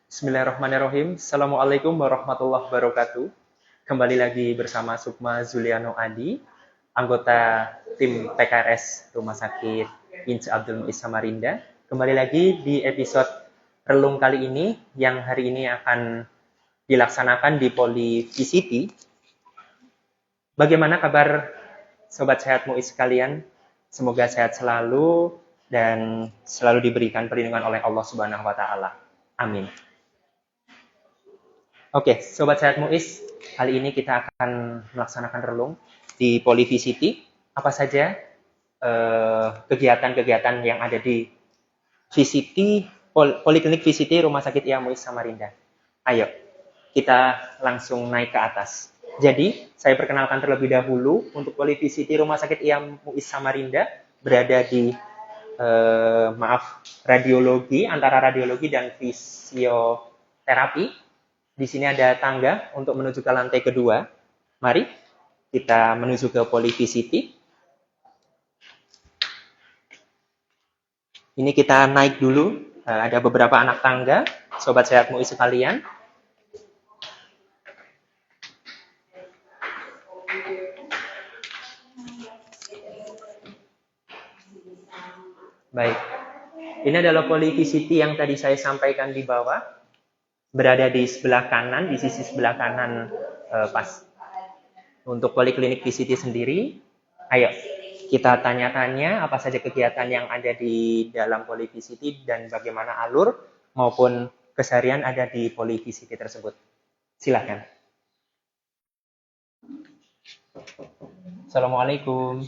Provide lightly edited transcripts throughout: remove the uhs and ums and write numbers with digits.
Bismillahirrahmanirrahim. Assalamualaikum warahmatullahi wabarakatuh. Kembali lagi bersama Sukma Zuliano Adi, anggota tim PKRS Rumah Sakit Inc. Abdul Muiz Samarinda. Kembali lagi di episode relung kali ini, yang hari ini akan dilaksanakan di Poli VCT. Bagaimana kabar Sobat Sehat Muiz sekalian? Semoga sehat selalu dan selalu diberikan perlindungan oleh Allah Subhanahu wa Ta'ala. Amin. Oke, Sobat Sehat Muiz, kali ini kita akan melaksanakan relung di Poli VCT. Apa saja kegiatan-kegiatan yang ada di VCT, Poliklinik VCT Rumah Sakit IA Muiz Samarinda. Ayo, kita langsung naik ke atas. Jadi, saya perkenalkan terlebih dahulu, untuk Poli VCT Rumah Sakit IA Muiz Samarinda berada di radiologi, antara radiologi dan fisioterapi. Di sini ada tangga untuk menuju ke lantai kedua. Mari kita menuju ke Poli VCT. Ini kita naik dulu. Ada beberapa anak tangga, Sobat Sehat Muiz sekalian. Baik. Ini adalah Poli VCT yang tadi saya sampaikan di bawah. Berada di sebelah kanan, di sisi sebelah kanan pas untuk Poliklinik VCT sendiri. Ayo, kita tanya-tanya apa saja kegiatan yang ada di dalam Poli VCT dan bagaimana alur maupun keseharian ada di Poli VCT tersebut. Silakan. Assalamualaikum.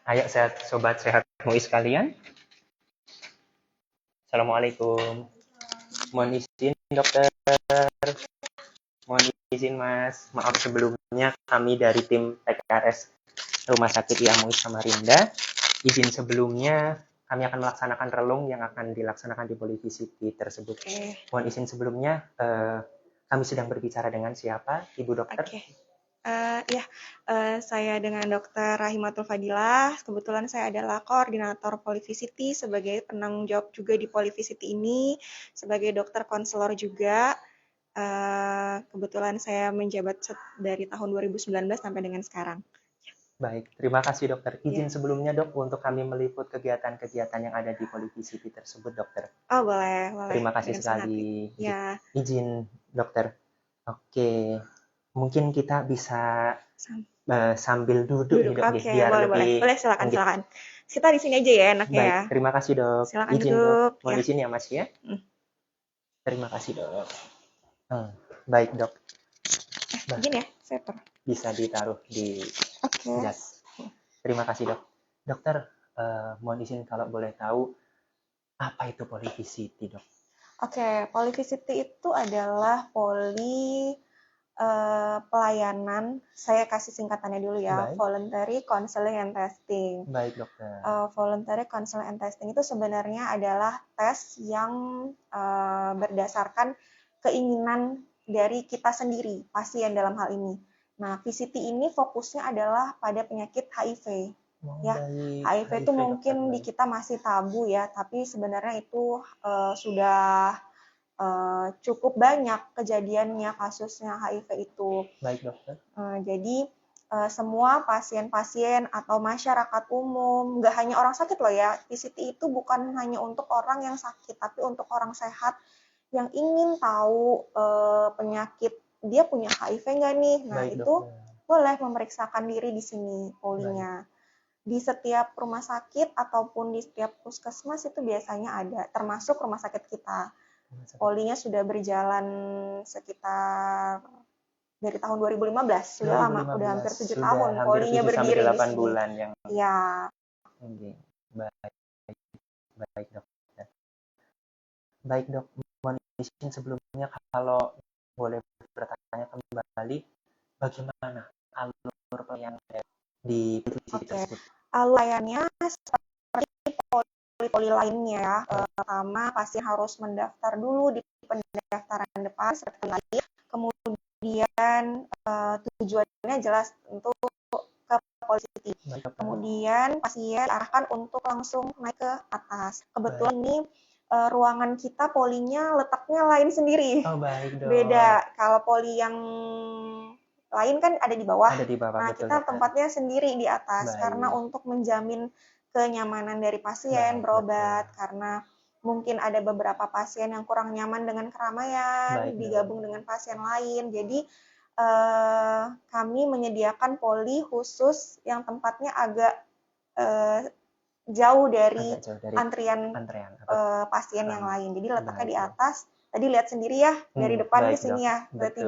Ayo Sobat Sehat Muiz sekalian. Assalamualaikum. Mohon izin dokter. Mohon izin Mas. Maaf sebelumnya, kami dari tim PKRS Rumah Sakit IA Muiz Samarinda. Izin sebelumnya, kami akan melaksanakan relung yang akan dilaksanakan di Poli VCT tersebut. Mohon izin sebelumnya, kami sedang berbicara dengan siapa, Ibu Dokter? Saya dengan Dr. Rahimatul Fadilah. Kebetulan saya adalah koordinator Poli VCT sebagai penanggung jawab juga di Poli VCT ini, sebagai dokter konselor juga. Kebetulan saya menjabat dari tahun 2019 sampai dengan sekarang. Baik, terima kasih dokter. Izin sebelumnya dok, untuk kami meliput kegiatan-kegiatan yang ada di Poli VCT tersebut dokter. Oh boleh. Terima kasih sekali. Ya. Izin dokter. Oke, mungkin kita bisa sambil duduk nih dok, biar lebih. Boleh silakan. Kita di sini aja ya enaknya. Baik, terima kasih dok. Silakan izin duduk. Dok. Mohon izin ya Mas ya. Terima kasih dok. Baik dok. Izin ya, saya bisa ditaruh di jas. Terima kasih dok. Dokter, mohon izin kalau boleh tahu apa itu Poli VCT dok? Poli VCT itu adalah poli pelayanan, saya kasih singkatannya dulu ya. Baik. Voluntary Counseling and Testing. Baik dokter. Voluntary Counseling and Testing itu sebenarnya adalah tes yang berdasarkan keinginan dari kita sendiri, pasien dalam hal ini. Nah, VCT ini fokusnya adalah pada penyakit HIV. HIV itu mungkin di kita masih tabu ya, tapi sebenarnya itu sudah cukup banyak kejadiannya, kasusnya HIV itu. Baik dokter. Jadi semua pasien-pasien atau masyarakat umum, nggak hanya orang sakit loh ya, VCT itu bukan hanya untuk orang yang sakit, tapi untuk orang sehat yang ingin tahu penyakit, dia punya HIV nggak nih? Nah baik, itu dokter. Boleh memeriksakan diri di sini polinya. Di setiap rumah sakit ataupun di setiap puskesmas itu biasanya ada, termasuk rumah sakit kita. Polinya sudah berjalan sekitar dari tahun 2015, sudah lama, udah hampir 7 tahun polinya berdiri di sini. Bulan yang. Ya. Baik dok. Baik dok, mohon izin sebelumnya kalau boleh bertanya kembali, bagaimana alur pelayanan di VCT tersebut? Alur layannya seperti poli-poli lainnya ya. Pertama pasien harus mendaftar dulu di pendaftaran depan seperti lain. Kemudian tujuannya jelas untuk ke Poli VCT. Kemudian pasien diarahkan untuk langsung naik ke atas. Kebetulan ini ruangan kita polinya letaknya lain sendiri. Oh, baik, Dok. Beda. Kalau poli yang lain kan ada di bawah. Ada di bawah, Nah, betul, kita Dokter. tempatnya sendiri di atas Baik. karena untuk menjamin kenyamanan dari pasien berobat, betul. karena mungkin ada beberapa pasien yang kurang nyaman dengan keramaian, Baik, digabung dengan pasien lain. Jadi kami menyediakan poli khusus yang tempatnya agak jauh dari antrian pasien yang lain. Jadi letaknya di atas. Tadi lihat sendiri ya dari depan ke sini ya, berarti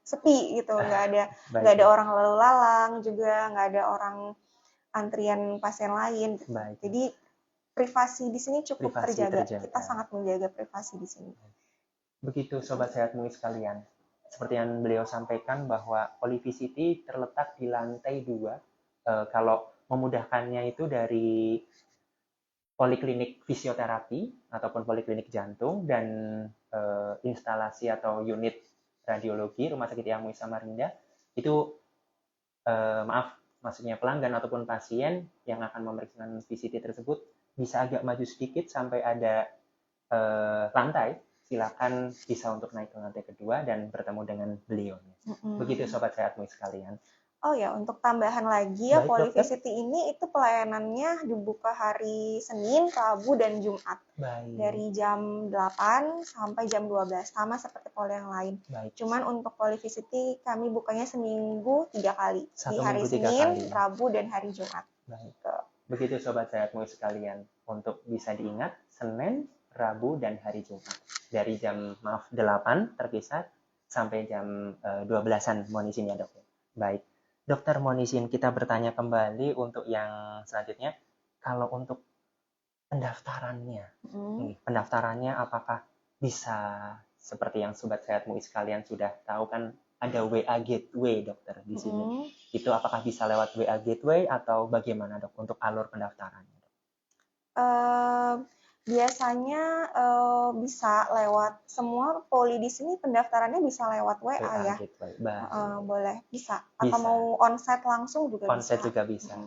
sepi gitu, nggak ada orang lalu lalang juga, nggak ada orang antrian pasien lain. Gitu. Jadi privasi di sini cukup terjaga. Kita sangat menjaga privasi di sini. Begitu Sobat Sehat MUI sekalian. Seperti yang beliau sampaikan bahwa Polyvisity terletak di lantai 2. Kalau memudahkannya itu dari poliklinik fisioterapi ataupun poliklinik jantung dan instalasi atau unit radiologi Rumah Sakit MUI Samarinda itu maksudnya pelanggan ataupun pasien yang akan memeriksakan VCT tersebut bisa agak maju sedikit sampai ada lantai, silakan bisa untuk naik ke lantai kedua dan bertemu dengan beliau. Begitu Sobat Sehat MUI sekalian. Oh ya, untuk tambahan lagi ya, Polyvisity ini itu pelayanannya dibuka hari Senin, Rabu, dan Jumat. Dari jam 8 sampai jam 12, sama seperti poli yang lain. Cuman untuk Polyvisity kami bukanya seminggu 3 kali. Di hari Senin, Rabu, dan hari Jumat. Begitu Sobat Sehat MUI sekalian. Untuk bisa diingat, Senin, Rabu, dan hari Jumat. Dari jam 8 terpisah sampai jam 12-an, mohon izin ya, Dok. Baik. Dokter, mohon izin kita bertanya kembali untuk yang selanjutnya. Kalau untuk pendaftarannya apakah bisa seperti yang Sobat Sehat MUI sekalian sudah tahu kan ada WA Gateway, Dokter, di sini. Itu apakah bisa lewat WA Gateway atau bagaimana, Dok, untuk alur pendaftarannya? Biasanya bisa lewat, semua poli di sini pendaftarannya bisa lewat WA ya. Boleh, bisa. Atau mau onsite langsung juga bisa. Onsite juga bisa.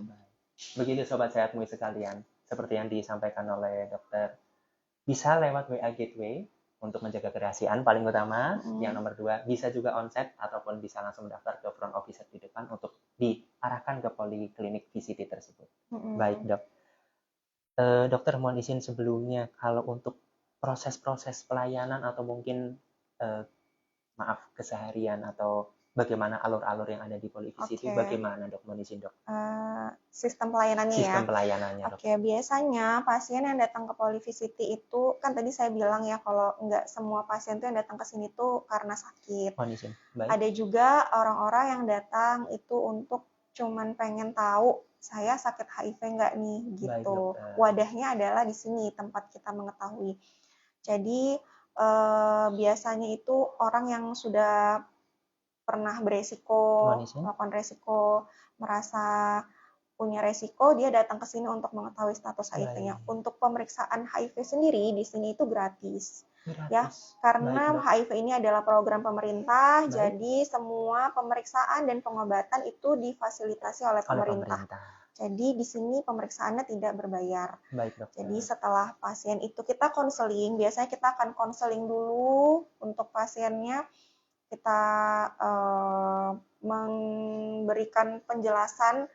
Begitu Sobat Sehat MUI sekalian, seperti yang disampaikan oleh dokter, bisa lewat WA Gateway untuk menjaga kerahasiaan paling utama. Yang nomor 2, bisa juga onsite ataupun bisa langsung mendaftar ke front office di depan untuk diarahkan ke poliklinik VCT tersebut. Baik, Dok. Dokter, mohon izin sebelumnya, kalau untuk proses-proses pelayanan atau mungkin keseharian atau bagaimana alur-alur yang ada di Polyvisity, bagaimana, Dok? Mohon izin, Dok. Sistem pelayanannya Sistem pelayanannya, Dok. Biasanya pasien yang datang ke Polyvisity itu, kan tadi saya bilang ya, kalau nggak semua pasien tuh yang datang ke sini tuh karena sakit. Mohon izin. Baik. Ada juga orang-orang yang datang itu untuk cuman pengen tahu saya sakit HIV nggak nih, gitu. Baik, wadahnya adalah di sini tempat kita mengetahui. Jadi biasanya itu orang yang sudah pernah beresiko, melakukan resiko, merasa punya resiko, dia datang ke sini untuk mengetahui status HIV-nya. Untuk pemeriksaan HIV sendiri di sini itu gratis. Ya, karena HIV ini adalah program pemerintah, jadi semua pemeriksaan dan pengobatan itu difasilitasi oleh pemerintah. Jadi di sini pemeriksaannya tidak berbayar. Jadi setelah pasien itu kita konseling, biasanya kita akan konseling dulu untuk pasiennya, kita memberikan penjelasan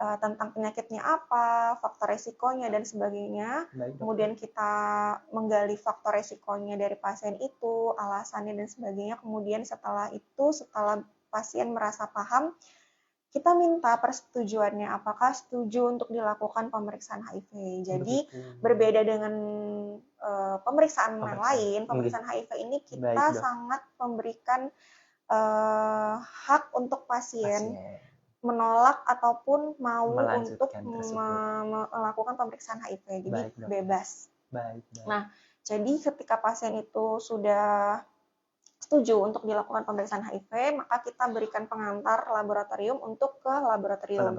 tentang penyakitnya apa, faktor resikonya, dan sebagainya. Kemudian kita menggali faktor resikonya dari pasien itu, alasannya, dan sebagainya. Kemudian setelah pasien merasa paham, kita minta persetujuannya, apakah setuju untuk dilakukan pemeriksaan HIV. Jadi berbeda dengan pemeriksaan lain, pemeriksaan HIV ini kita sangat memberikan hak untuk pasien menolak ataupun mau untuk melakukan pemeriksaan HIV. Jadi bebas. Nah, jadi ketika pasien itu sudah setuju untuk dilakukan pemeriksaan HIV, maka kita berikan pengantar laboratorium untuk ke laboratorium.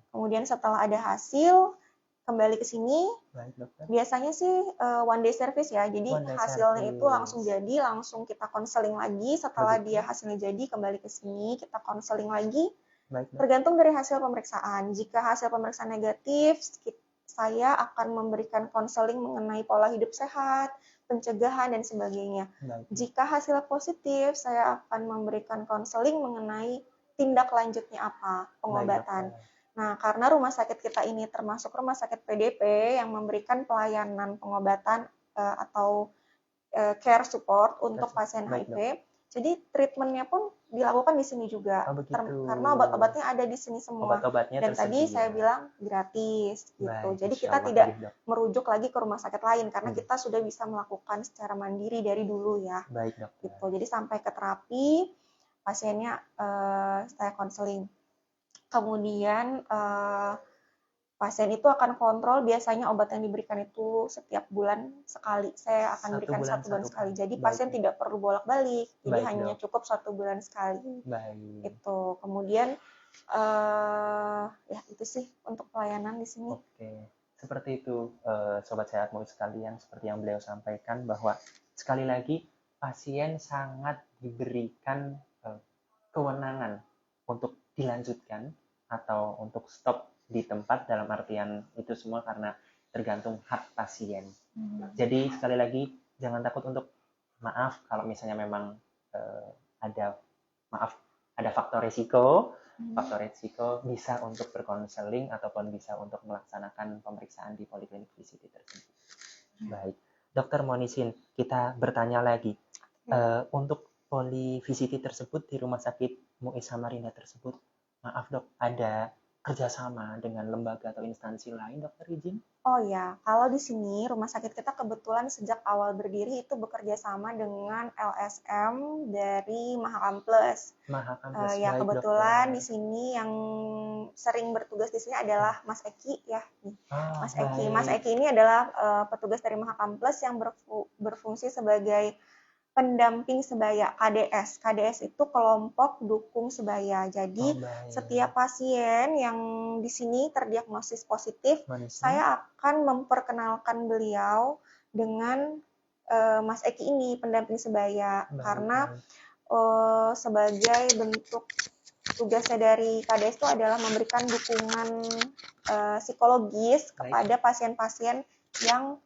Kemudian setelah ada hasil, kembali ke sini. Biasanya sih one day service ya, jadi hasilnya itu langsung jadi, langsung kita konseling lagi. Setelah dia hasilnya jadi, kembali ke sini, kita konseling lagi. Tergantung dari hasil pemeriksaan. Jika hasil pemeriksaan negatif, saya akan memberikan konseling mengenai pola hidup sehat, pencegahan, dan sebagainya. Baik. Jika hasil positif, saya akan memberikan konseling mengenai tindak lanjutnya apa, pengobatan. Baik, dokter. Nah, karena rumah sakit kita ini termasuk rumah sakit PDP yang memberikan pelayanan pengobatan atau care support untuk pasien Baik, HIV. Jadi treatmentnya pun dilakukan di sini juga. Oh, begitu. Karena obat-obatnya ada di sini semua. Obat-obatnya Dan tadi tersedia. saya bilang gratis gitu. Baik, Jadi Insya kita Allah. tidak Baik, Dok. merujuk lagi ke rumah sakit lain karena kita sudah bisa melakukan secara mandiri dari dulu ya. Baik, dokter. Gitu. Jadi sampai ke terapi pasiennya saya konseling. Kemudian pasien itu akan kontrol, biasanya obat yang diberikan itu setiap bulan sekali. Saya akan berikan 1 bulan sekali. Jadi pasien tidak perlu bolak-balik. Jadi hanya cukup 1 bulan sekali. Baik. Itu. Kemudian ya itu sih untuk pelayanan di sini. Oke. Seperti itu, Sobat Sehat Mulut sekalian, seperti yang beliau sampaikan bahwa sekali lagi pasien sangat diberikan kewenangan untuk dilanjutkan atau untuk stop di tempat, dalam artian itu semua karena tergantung hak pasien. Jadi sekali lagi jangan takut untuk maaf kalau misalnya memang ada faktor resiko. Faktor resiko bisa untuk berkonseling ataupun bisa untuk melaksanakan pemeriksaan di poliklinik VCT tersebut. Baik, Dokter Monisin, kita bertanya lagi. Untuk poli VCT tersebut di Rumah Sakit MUI Samarinda tersebut, maaf dok, ada kerjasama dengan lembaga atau instansi lain, dokter izin? Oh ya, kalau di sini rumah sakit kita kebetulan sejak awal berdiri itu bekerja sama dengan LSM dari Mahakam Plus. Mahakam Plus, ya baik, kebetulan dokter. di sini yang sering bertugas di sini adalah Mas Eki ya. Mas Eki. Mas Eki ini adalah petugas dari Mahakam Plus yang berfungsi sebagai pendamping sebaya, KDS. KDS itu kelompok dukung sebaya. Jadi setiap pasien yang di sini terdiagnosis positif, saya akan memperkenalkan beliau dengan Mas Eki ini, pendamping sebaya. Karena sebagai bentuk tugasnya dari KDS itu adalah memberikan dukungan psikologis kepada pasien-pasien yang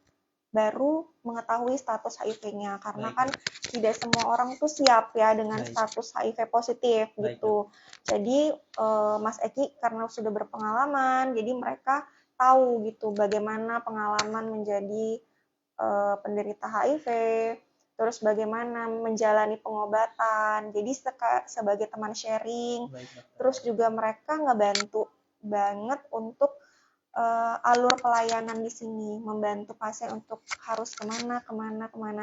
baru mengetahui status HIV-nya, karena kan tidak semua orang tuh siap ya dengan status HIV positif gitu. Jadi Mas Eki karena sudah berpengalaman, jadi mereka tahu gitu bagaimana pengalaman menjadi penderita HIV, terus bagaimana menjalani pengobatan. Jadi sebagai teman sharing, terus juga mereka ngebantu banget untuk alur pelayanan di sini, membantu pasien untuk harus kemana.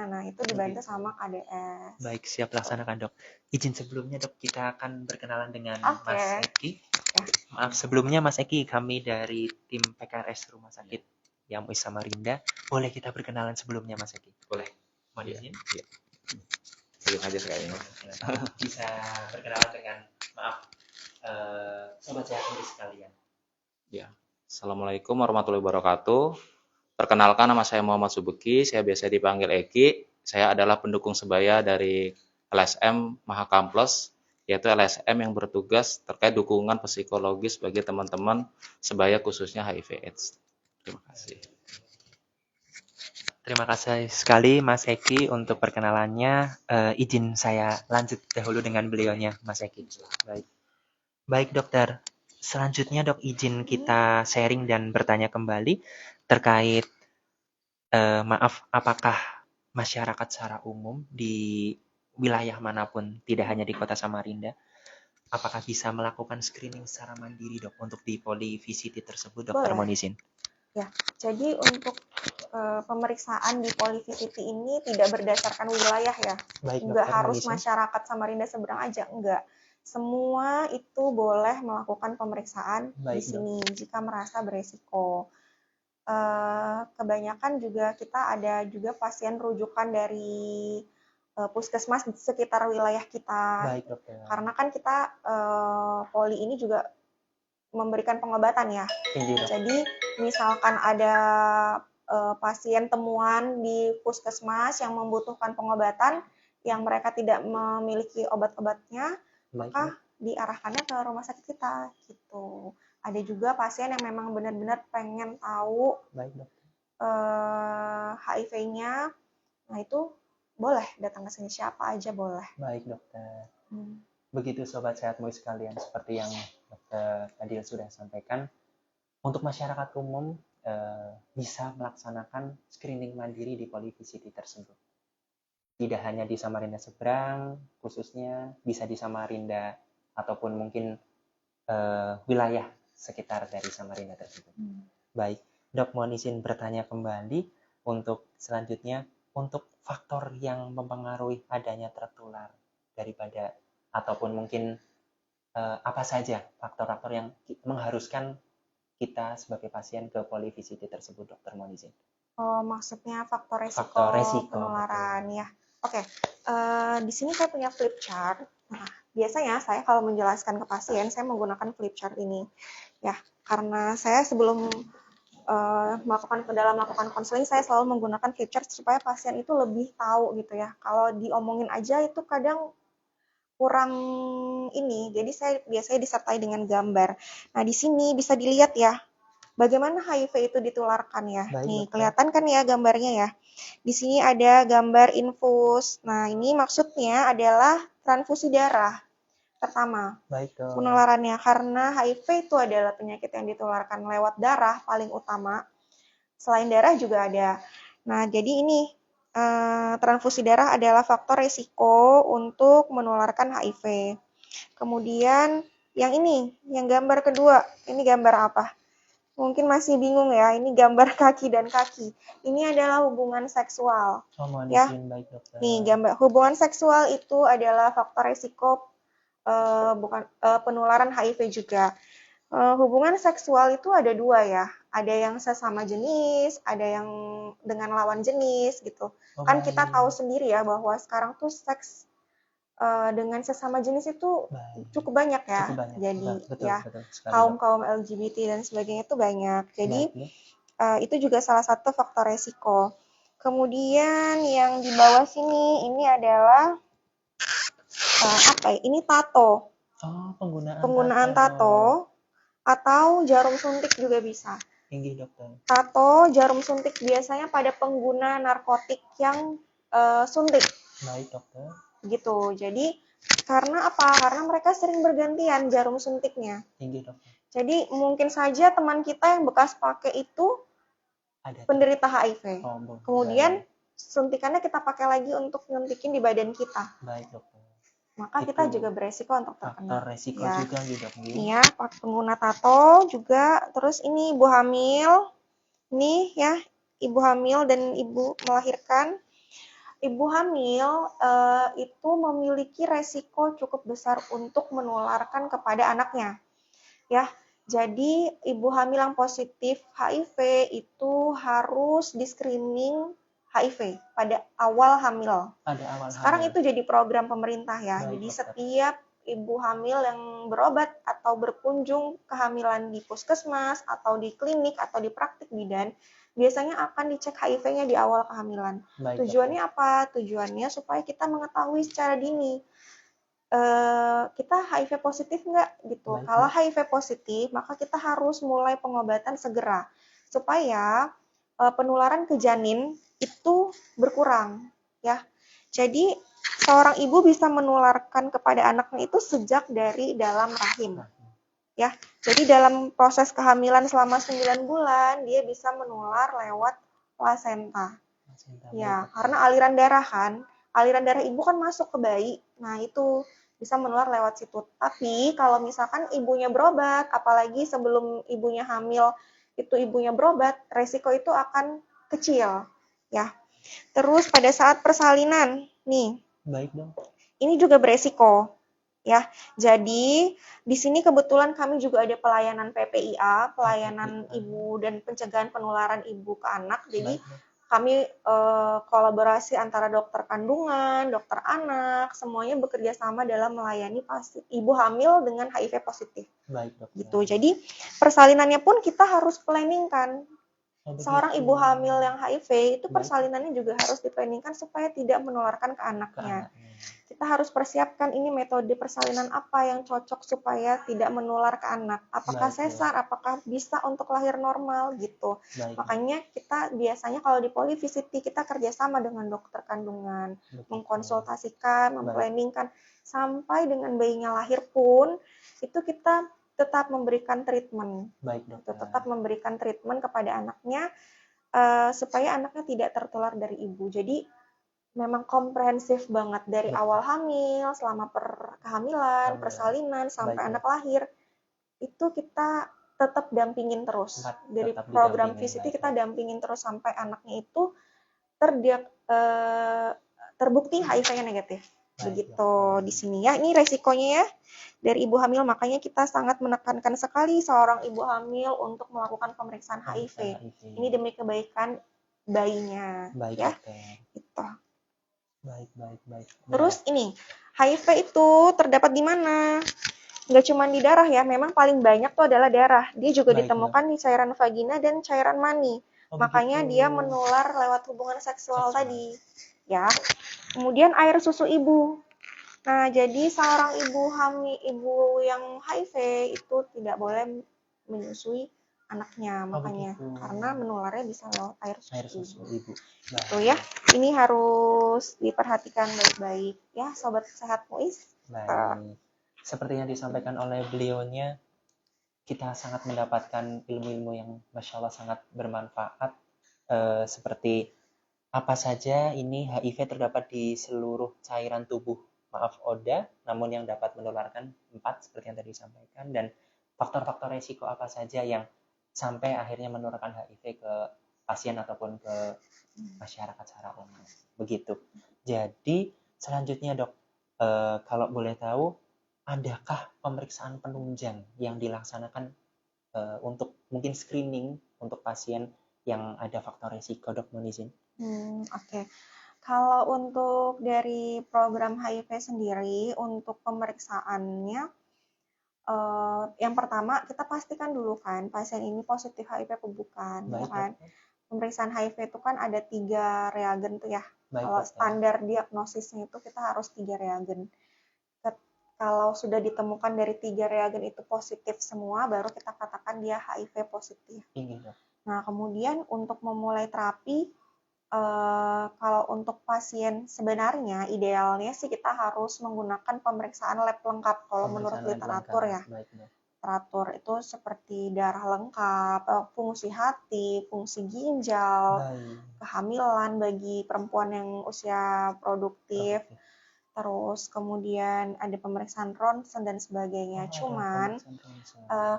Nah, itu dibantu sama KDS. Baik, siap laksanakan dok. Izin sebelumnya dok, kita akan berkenalan dengan Mas Eki. Ya. Maaf sebelumnya Mas Eki, kami dari tim PKRS Rumah Sakit MUI Samarinda. Boleh kita berkenalan sebelumnya Mas Eki? Boleh. Mohon izin? Iya. Belum aja sekali. Bisa berkenalan dengan, maaf, Sobat Sehat Mulut sekalian. Ya. Assalamualaikum warahmatullahi wabarakatuh. Perkenalkan, nama saya Muhammad Subeki, saya biasa dipanggil Eki. Saya adalah pendukung sebaya dari LSM Mahakam Plus, yaitu LSM yang bertugas terkait dukungan psikologis bagi teman-teman sebaya khususnya HIV/AIDS. Terima kasih. Terima kasih sekali Mas Eki untuk perkenalannya. Izin saya lanjut dahulu dengan beliaunya, Mas Eki. Baik dokter. Selanjutnya dok, izin kita sharing dan bertanya kembali terkait maaf, apakah masyarakat secara umum di wilayah manapun, tidak hanya di Kota Samarinda, apakah bisa melakukan screening secara mandiri dok untuk di poli VCT tersebut, dokter Monisin? Ya, jadi untuk pemeriksaan di poli VCT ini tidak berdasarkan wilayah ya. Enggak harus masyarakat Samarinda seberang aja, enggak. Semua itu boleh melakukan pemeriksaan di sini jika merasa beresiko. Kebanyakan juga kita ada juga pasien rujukan dari puskesmas di sekitar wilayah kita. Karena kan kita poli ini juga memberikan pengobatan ya. Jadi misalkan ada pasien temuan di puskesmas yang membutuhkan pengobatan yang mereka tidak memiliki obat-obatnya, maka diarahkannya ke rumah sakit kita gitu. Ada juga pasien yang memang benar-benar pengen tahu Baik, dokter. HIV-nya. Nah, itu boleh datang ke sini, siapa aja boleh. Baik, dokter. Hmm. Begitu Sobat Sehat MUI sekalian, seperti yang Dokter Adil sudah sampaikan, untuk masyarakat umum bisa melaksanakan screening mandiri di Policity tersebut. Tidak hanya di Samarinda Seberang, khususnya bisa di Samarinda ataupun mungkin wilayah sekitar dari Samarinda tersebut. Baik, Dok, mohon izin bertanya kembali untuk selanjutnya, untuk faktor yang mempengaruhi adanya tertular daripada ataupun mungkin apa saja faktor-faktor yang mengharuskan kita sebagai pasien ke Policity tersebut, dokter, mohon izin. Oh, maksudnya faktor Faktor resiko penularan betul. ya. Oke, di sini saya punya flip chart. Nah, biasanya saya kalau menjelaskan ke pasien, saya menggunakan flip chart ini. Ya, karena saya sebelum melakukan konseling, saya selalu menggunakan flip chart supaya pasien itu lebih tahu gitu ya. Kalau diomongin aja itu kadang kurang ini, jadi saya biasanya disertai dengan gambar. Nah, di sini bisa dilihat ya, bagaimana HIV itu ditularkan ya. Baik, nih, dokter. kelihatan kan ya gambarnya ya. Di sini ada gambar infus. Nah, ini maksudnya adalah transfusi darah pertama. Baik, dok. Penularannya karena HIV itu adalah penyakit yang ditularkan lewat darah paling utama. Selain darah juga ada. Nah, jadi ini transfusi darah adalah faktor resiko untuk menularkan HIV. Kemudian yang ini, yang gambar kedua, ini gambar apa? Mungkin masih bingung ya, ini gambar kaki dan kaki. Ini adalah hubungan seksual. Oh, mohon Ya. izin, baik, dokter. Nih, gambar hubungan seksual itu adalah faktor resiko penularan HIV juga. Hubungan seksual itu ada dua ya, ada yang sesama jenis, ada yang dengan lawan jenis gitu. Oh, Kan kita baik. tahu sendiri ya bahwa sekarang tuh seks dengan sesama jenis itu Baik. cukup banyak ya. Cukup banyak. Jadi Betul, ya betul sekali, dok. kaum LGBT dan sebagainya itu banyak. Jadi Baik, dok. itu juga salah satu faktor resiko. Kemudian yang di bawah sini ini adalah apa ya? Ini tato. Oh, Penggunaan tato atau jarum suntik juga bisa. Tinggi, dokter. Tato, jarum suntik biasanya pada pengguna narkotik yang suntik. Baik, dokter. Gitu. Jadi karena apa? Karena mereka sering bergantian jarum suntiknya. Tinggi, dokter. Jadi mungkin saja teman kita yang bekas pakai itu Ada penderita HIV. Oh, Kemudian suntikannya kita pakai lagi untuk nyuntikin di badan kita. baik, dokter. Maka Itu kita juga beresiko untuk terkena. Faktor resiko ya. juga gitu, dok. Iya, pengguna tato juga. Terus ini ibu hamil. Nih ya, ibu hamil dan ibu melahirkan. Ibu hamil itu memiliki resiko cukup besar untuk menularkan kepada anaknya. Ya, jadi ibu hamil yang positif HIV itu harus di-screening HIV pada awal hamil. Sekarang itu jadi program pemerintah ya. Baik, jadi dokter. setiap ibu hamil yang berobat atau berkunjung kehamilan di puskesmas atau di klinik atau di praktik bidan, biasanya akan dicek HIV-nya di awal kehamilan. Baik, Tujuannya apa? Tujuannya supaya kita mengetahui secara dini kita HIV positif nggak gitu. Baik, Kalau HIV positif, maka kita harus mulai pengobatan segera supaya penularan ke janin itu berkurang ya. Jadi seorang ibu bisa menularkan kepada anaknya itu sejak dari dalam rahim. Ya. Jadi dalam proses kehamilan selama 9 bulan dia bisa menular lewat plasenta. Ya, karena aliran darah kan, aliran darah ibu kan masuk ke bayi. Nah, itu bisa menular lewat situ. Tapi kalau misalkan ibunya berobat, apalagi sebelum ibunya hamil itu ibunya berobat, resiko itu akan kecil, ya. Terus pada saat persalinan, nih. Baik, dong. Ini juga beresiko, ya. Jadi di sini kebetulan kami juga ada pelayanan PPIA, pelayanan ibu dan pencegahan penularan ibu ke anak. Jadi kami kolaborasi antara dokter kandungan, dokter anak, semuanya bekerja sama dalam melayani ibu hamil dengan HIV positif. Baik, dokter. Gitu. Jadi persalinannya pun kita harus planningkan. Seorang ibu hamil yang HIV itu persalinannya juga harus diplanningkan supaya tidak menularkan ke anaknya. Kita kita harus persiapkan ini metode persalinan apa yang cocok supaya tidak menular ke anak. Apakah Baik, sesar, apakah bisa untuk lahir normal gitu. baik, Makanya kita biasanya kalau di Polivisiti kita kerjasama dengan dokter kandungan, begitu. mengkonsultasikan, Baik. memplanningkan sampai dengan bayinya lahir pun itu kita tetap memberikan treatment, Baik, gitu, dokter. tetap memberikan treatment kepada anaknya supaya anaknya tidak tertular dari ibu. Jadi memang komprehensif banget dari Betul. awal hamil, selama kehamilan, Kehamilan. persalinan sampai Baik, anak lahir. Itu kita tetap dampingin terus. Dari tetap program didampingin, VCT baik, kita Dok. dampingin terus sampai anaknya itu terbukti HIV-nya negatif. Baik, Begitu Dok. di sini ya. Ini resikonya ya dari ibu hamil, makanya kita sangat menekankan sekali seorang ibu hamil untuk melakukan pemeriksaan HIV. Ini demi kebaikan bayinya. Baik, ya. dokter. Itu. Baik. Terus ini, HIV itu terdapat di mana? Nggak cuma di darah ya, memang paling banyak tuh adalah darah. Dia juga Baik, ditemukan di cairan vagina dan cairan mani. Oh, Makanya begitu. dia menular lewat hubungan seksual tadi. Ya. Kemudian air susu ibu. Nah, jadi seorang ibu yang HIV itu tidak boleh menyusui anaknya, makanya begitu. karena menularnya bisa lewat air susu ibu. Itu ya. Ini harus diperhatikan baik-baik ya, sobat sehat Muis. Baik. Seperti yang disampaikan oleh beliaunya, kita sangat mendapatkan ilmu-ilmu yang Masya Allah sangat bermanfaat. Seperti apa saja ini HIV terdapat di seluruh cairan tubuh, maaf Oda, namun yang dapat menularkan 4 seperti yang tadi disampaikan, dan faktor-faktor resiko apa saja yang sampai akhirnya menularkan HIV ke pasien ataupun ke masyarakat secara umum. Begitu. Jadi selanjutnya dok, kalau boleh tahu, adakah pemeriksaan penunjang yang dilaksanakan untuk mungkin screening untuk pasien yang ada faktor resiko, dok, mohon izin? Oke. Kalau untuk dari program HIV sendiri, untuk pemeriksaannya, yang pertama kita pastikan dulu kan pasien ini positif HIV atau bukan, ya Baik, kan? dokter. Pemeriksaan HIV itu kan ada 3 reagen tuh ya. Baik, Kalau dokter. standar diagnosisnya itu kita harus 3 reagen. Kalau sudah ditemukan dari 3 reagen itu positif semua, baru kita katakan dia HIV positif. Ini, dok. Nah, kemudian untuk memulai terapi, kalau untuk pasien sebenarnya idealnya sih kita harus menggunakan pemeriksaan lab lengkap kalau menurut literatur ya. Baik, dok. Literatur itu seperti darah lengkap, fungsi hati, fungsi ginjal, Baik. kehamilan bagi perempuan yang usia produktif, terus kemudian ada pemeriksaan ronsen dan sebagainya. Cuman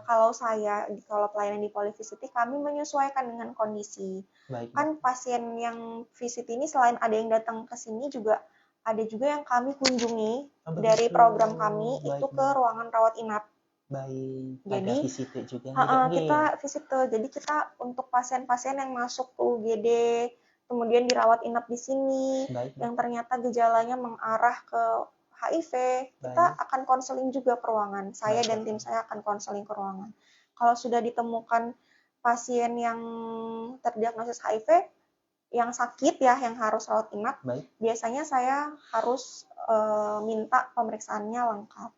kalau pelayanan di Polivisiti kami menyesuaikan dengan kondisi. Baik, kan pasien yang visit ini selain ada yang datang ke sini juga ada juga yang kami kunjungi dari program kami itu ke ruangan rawat inap. Baik. Jadi ada visit juga kita visit, jadi kita untuk pasien-pasien yang masuk ke UGD kemudian dirawat inap di sini, Baik, yang ternyata gejalanya mengarah ke HIV, kita akan konseling juga ke ruangan. Saya dan tim saya akan konseling ke ruangan. Kalau sudah ditemukan pasien yang terdiagnosis HIV, yang sakit ya, yang harus rawat inap, biasanya saya harus minta pemeriksaannya lengkap.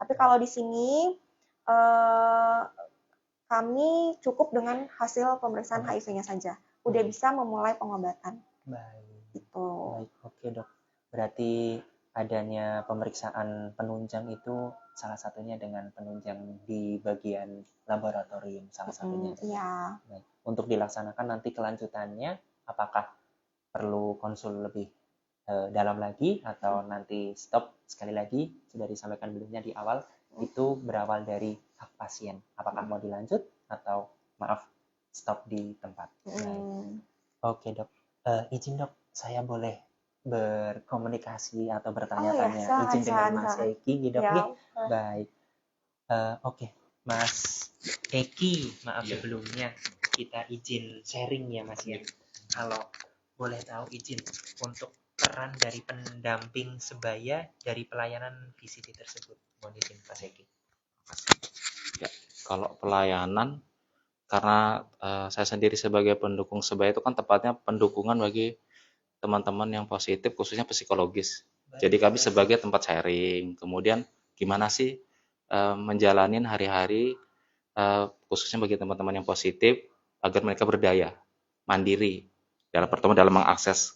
Tapi kalau di sini kami cukup dengan hasil pemeriksaan HIV-nya saja. Udah bisa memulai pengobatan. Baik. Gitu. Baik, oke dok. Berarti adanya pemeriksaan penunjang itu salah satunya dengan penunjang di bagian laboratorium salah satunya. Iya. Baik. Untuk dilaksanakan nanti kelanjutannya, apakah perlu konsul lebih dalam lagi atau nanti stop? Sekali lagi sudah disampaikan belumnya di awal, itu berawal dari hak pasien. Apakah mau dilanjut atau maaf stop di tempat. Oke dok, izin dok, saya boleh berkomunikasi atau bertanya-tanya, izin dengan Mas Eki nih dok nih. Baik. Oke, Mas Eki, maaf sebelumnya kita izin sharing ya Mas ya. Kalau boleh tahu izin untuk peran dari pendamping sebaya dari pelayanan VCT tersebut, mohon izin Mas Eki. Ya, kalau pelayanan, karena saya sendiri sebagai pendukung sebaya itu kan tepatnya pendukungan bagi teman-teman yang positif, khususnya psikologis. Jadi kami sebagai tempat sharing, kemudian gimana sih menjalanin hari-hari khususnya bagi teman-teman yang positif agar mereka berdaya, mandiri dalam mengakses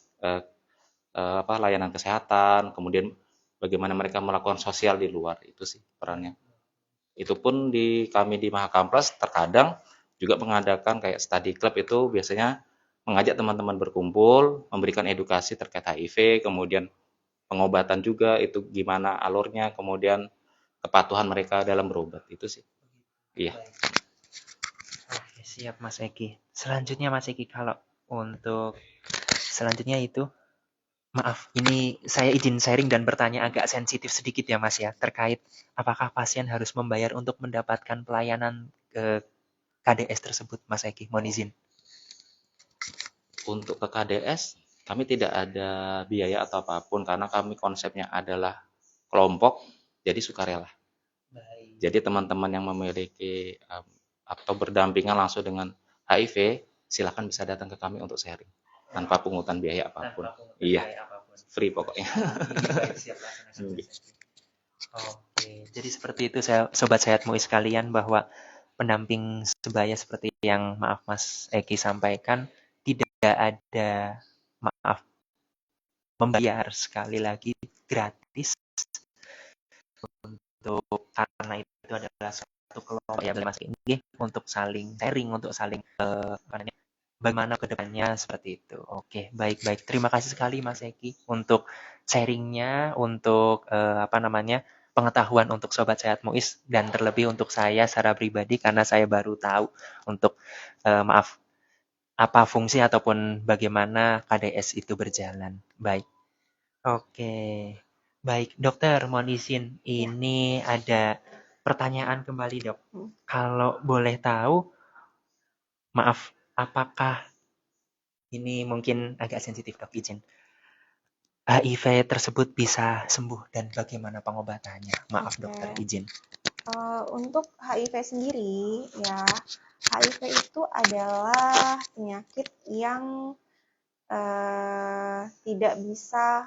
layanan kesehatan, kemudian bagaimana mereka melakukan sosial di luar, itu sih perannya. Itu pun kami di Mahakamplas terkadang juga mengadakan kayak study club, itu biasanya mengajak teman-teman berkumpul, memberikan edukasi terkait HIV, kemudian pengobatan juga itu gimana alurnya, kemudian kepatuhan mereka dalam berobat, itu sih. Iya. Oke, siap Mas Eki. Selanjutnya Mas Eki, kalau untuk selanjutnya itu, maaf, ini saya izin sharing dan bertanya agak sensitif sedikit ya Mas ya, terkait apakah pasien harus membayar untuk mendapatkan pelayanan KDS tersebut, Mas Eki, mohon izin. Untuk ke KDS, kami tidak ada biaya atau apapun karena kami konsepnya adalah kelompok, jadi sukarela. Jadi teman-teman yang memiliki atau berdampingan langsung dengan HIV, silakan bisa datang ke kami untuk sharing tanpa pungutan biaya apapun. Iya, free pokoknya. Oke, jadi seperti itu Sobat Sehat MUI sekalian, bahwa pendamping sebaya seperti yang maaf Mas Eki sampaikan, tidak ada membayar, sekali lagi gratis, untuk karena itu adalah satu kelompok ya Mas Eki, untuk saling sharing, untuk saling bagaimana ke depannya seperti itu. Oke, baik-baik. Terima kasih sekali Mas Eki untuk sharingnya, untuk pengetahuan untuk Sobat Sehat Muis, dan terlebih untuk saya secara pribadi karena saya baru tahu untuk apa fungsi ataupun bagaimana KDS itu berjalan. Baik. Oke. Baik, dokter, mohon izin. Ini ada pertanyaan kembali, Dok. Kalau boleh tahu, maaf, apakah ini mungkin agak sensitif, Dok, izin. HIV tersebut bisa sembuh dan bagaimana pengobatannya? Maaf, dokter, izin. Untuk HIV sendiri, ya, HIV itu adalah penyakit yang tidak bisa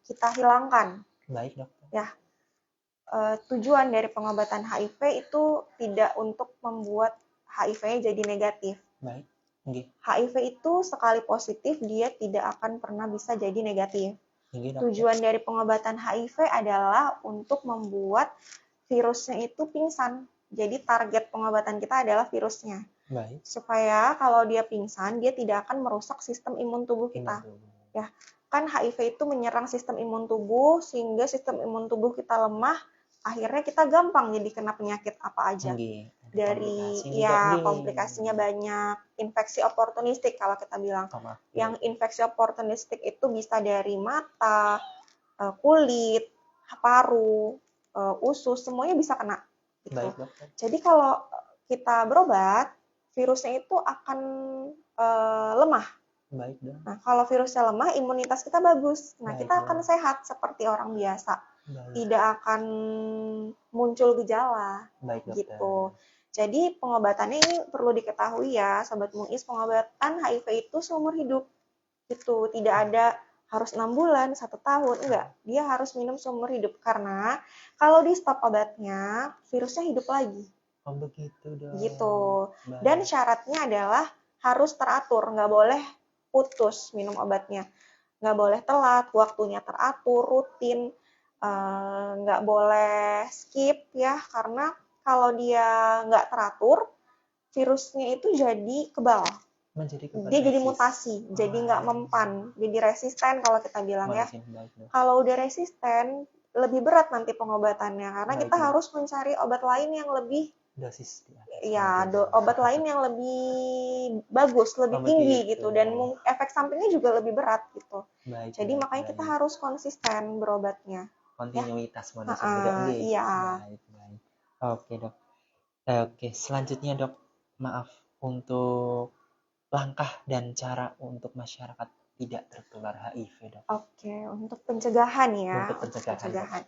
kita hilangkan. Baik, dokter. Ya, tujuan dari pengobatan HIV itu tidak untuk membuat HIV-nya jadi negatif. Baik. Okay. HIV itu sekali positif dia tidak akan pernah bisa jadi negatif. Tujuan dari pengobatan HIV adalah untuk membuat virusnya itu pingsan. Jadi target pengobatan kita adalah virusnya. Baik. Supaya kalau dia pingsan, dia tidak akan merusak sistem imun tubuh kita. Ya, kan HIV itu menyerang sistem imun tubuh sehingga sistem imun tubuh kita lemah, akhirnya kita gampang jadi kena penyakit apa aja. Dari komplikasinya banyak, infeksi oportunistik kalau kita bilang. Yang infeksi oportunistik itu bisa dari mata, kulit, paru, usus, semuanya bisa kena. Gitu. Baik, jadi kalau kita berobat, virusnya itu akan lemah. Baik, nah, kalau virusnya lemah, imunitas kita bagus. Nah, kita akan sehat seperti orang biasa. Tidak akan muncul gejala. Baik, gitu. Jadi pengobatannya ini perlu diketahui ya, Sobat Muis, pengobatan HIV itu seumur hidup. Gitu, tidak ada harus 6 bulan, 1 tahun, enggak. Dia harus minum seumur hidup karena kalau di stop obatnya, virusnya hidup lagi. Oh begitu dong. Gitu. Dan syaratnya adalah harus teratur, nggak boleh putus minum obatnya. Nggak boleh telat, waktunya teratur, rutin, nggak boleh skip ya, karena kalau dia nggak teratur, virusnya itu jadi kebal. Dia jadi mutasi, jadi nggak mempan, jadi resisten kalau kita bilang ya. Kalau udah resisten, lebih berat nanti pengobatannya, karena kita harus mencari obat lain yang lebih dosis. Ya, obat lain yang lebih bagus, lebih tinggi gitu, dan efek sampingnya juga lebih berat gitu. Jadi makanya kita harus konsisten berobatnya. Kontinuitas ya? Iya. Baik. Oke, Dok. Oke, selanjutnya, Dok. Maaf, untuk langkah dan cara untuk masyarakat tidak tertular HIV, Dok. Oke, untuk pencegahan ya. Untuk pencegahan.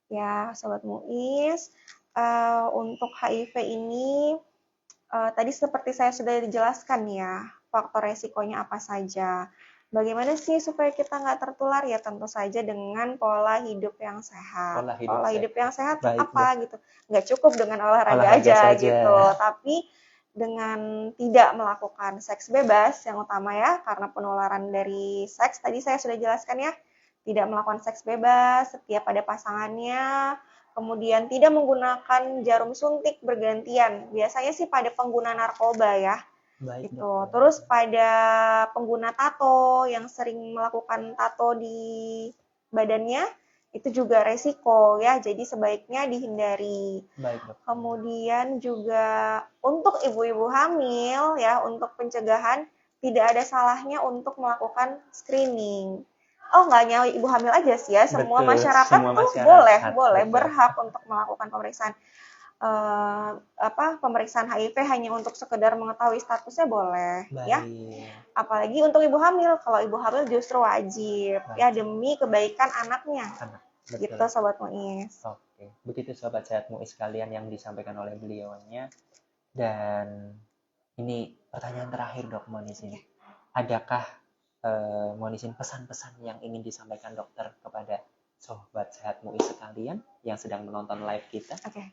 Ya, Sobat Muis, untuk HIV ini tadi seperti saya sudah dijelaskan ya, faktor resikonya apa saja. Bagaimana sih supaya kita nggak tertular? Ya tentu saja dengan pola hidup yang sehat. Pola hidup Yang sehat baik, apa gitu? Nggak cukup dengan olahraga Olahraga aja saja. gitu, tapi dengan tidak melakukan seks bebas yang utama ya, karena penularan dari seks tadi saya sudah jelaskan ya, tidak melakukan seks bebas, setia pada pasangannya, kemudian tidak menggunakan jarum suntik bergantian. Biasanya sih pada pengguna narkoba ya, Baik, itu. dokter. Terus pada pengguna tato yang sering melakukan tato di badannya, itu juga resiko ya, jadi sebaiknya dihindari. Baik, dokter. Kemudian juga untuk ibu-ibu hamil ya, untuk pencegahan tidak ada salahnya untuk melakukan screening. Oh, nggak hanya ibu hamil aja sih ya, semua Betul, masyarakat semua tuh masyarakat, boleh betul. berhak untuk melakukan pemeriksaan pemeriksaan HIV hanya untuk sekedar mengetahui statusnya boleh ya. Baik. Apalagi untuk ibu hamil. Kalau ibu hamil justru wajib ya demi kebaikan anaknya. Betul. Gitu Sobat Muis. Oke, begitu Sobat Sehat Muis sekalian yang disampaikan oleh beliaunya. Dan ini pertanyaan terakhir Dok Monisin. Adakah Monisin pesan-pesan yang ingin disampaikan dokter kepada Sobat Sehat Muis sekalian yang sedang menonton live kita? Oke.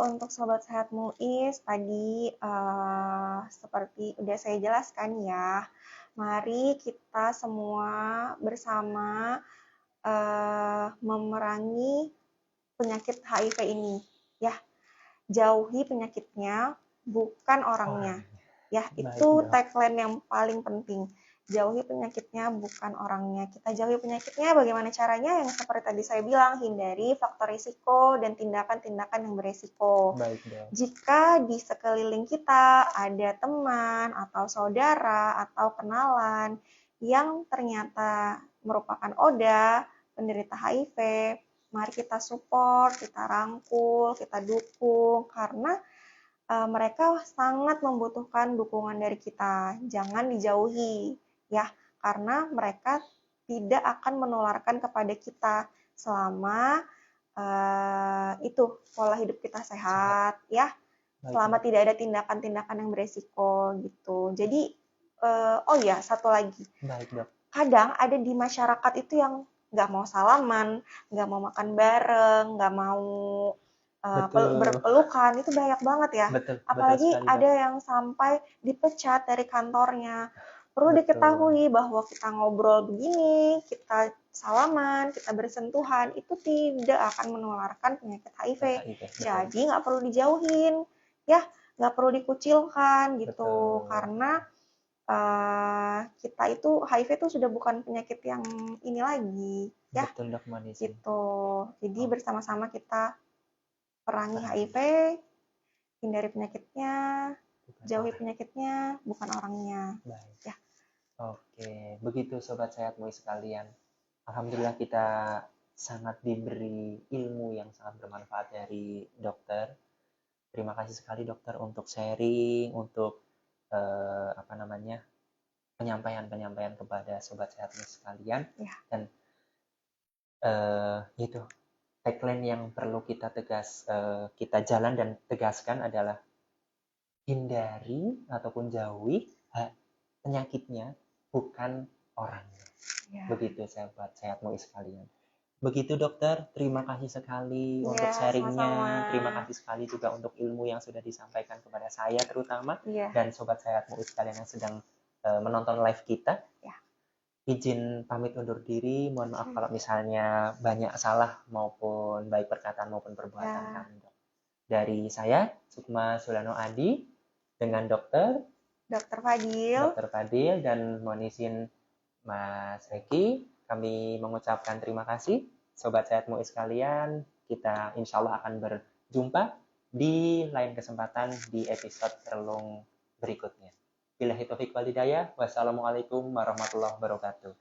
Untuk Sobat Sehat Muis, tadi seperti udah saya jelaskan ya, mari kita semua bersama memerangi penyakit HIV ini. Ya, jauhi penyakitnya, bukan orangnya. Ya, itu tagline yang paling penting. Jauhi penyakitnya, bukan orangnya. Kita jauhi penyakitnya, bagaimana caranya? Yang seperti tadi saya bilang, hindari faktor risiko dan tindakan-tindakan yang beresiko. Baik, Dok. Jika di sekeliling kita ada teman atau saudara atau kenalan yang ternyata merupakan ODA, penderita HIV, mari kita support, kita rangkul, kita dukung, karena mereka sangat membutuhkan dukungan dari kita. Jangan dijauhi, ya, karena mereka tidak akan menularkan kepada kita selama itu pola hidup kita sehat, ya. Selama tidak ada tindakan-tindakan yang beresiko gitu. Jadi, oh ya, satu lagi. Baik, Dok. Kadang ada di masyarakat itu yang nggak mau salaman, nggak mau makan bareng, nggak mau berpelukan, itu banyak banget ya. Betul, Apalagi betul sekali, ada Dok. yang sampai dipecat dari kantornya. Perlu Betul. diketahui bahwa kita ngobrol begini, kita salaman, kita bersentuhan, itu tidak akan menularkan penyakit HIV. Jadi nggak perlu dijauhin, ya, nggak perlu dikucilkan gitu. Betul. Karena kita itu HIV itu sudah bukan penyakit yang ini lagi, ya. Betul, Dok Manis. Gitu. Jadi bersama-sama kita perangi HIV, hindari penyakitnya, jauhi penyakitnya, bukan orangnya. Baik. Ya. Oke, begitu Sobat Sehat Muis sekalian. Alhamdulillah kita sangat diberi ilmu yang sangat bermanfaat dari dokter. Terima kasih sekali dokter untuk sharing, untuk penyampaian kepada Sobat Sehat Muis sekalian. Ya. Dan itu tagline yang perlu kita jalan dan tegaskan adalah hindari ataupun jauhi penyakitnya, bukan orangnya. Ya. Begitu Sobat Sehat Muis sekalian. Begitu dokter, terima kasih sekali untuk sharingnya. Sama-sama. Terima kasih sekali juga untuk ilmu yang sudah disampaikan kepada saya terutama dan Sobat Sehat Muis sekalian yang sedang menonton live kita. Ya. Izin pamit undur diri, mohon maaf kalau misalnya banyak salah maupun baik perkataan maupun perbuatan kami. Dari saya, Sukma Sulano Adi, dengan Dr. Fadil dan Monisin Mas Reki, kami mengucapkan terima kasih. Sobat Sehat Muis sekalian, kita insya Allah akan berjumpa di lain kesempatan di episode terlong berikutnya. Billahi taufiq wal hidayah. Wassalamualaikum warahmatullahi wabarakatuh.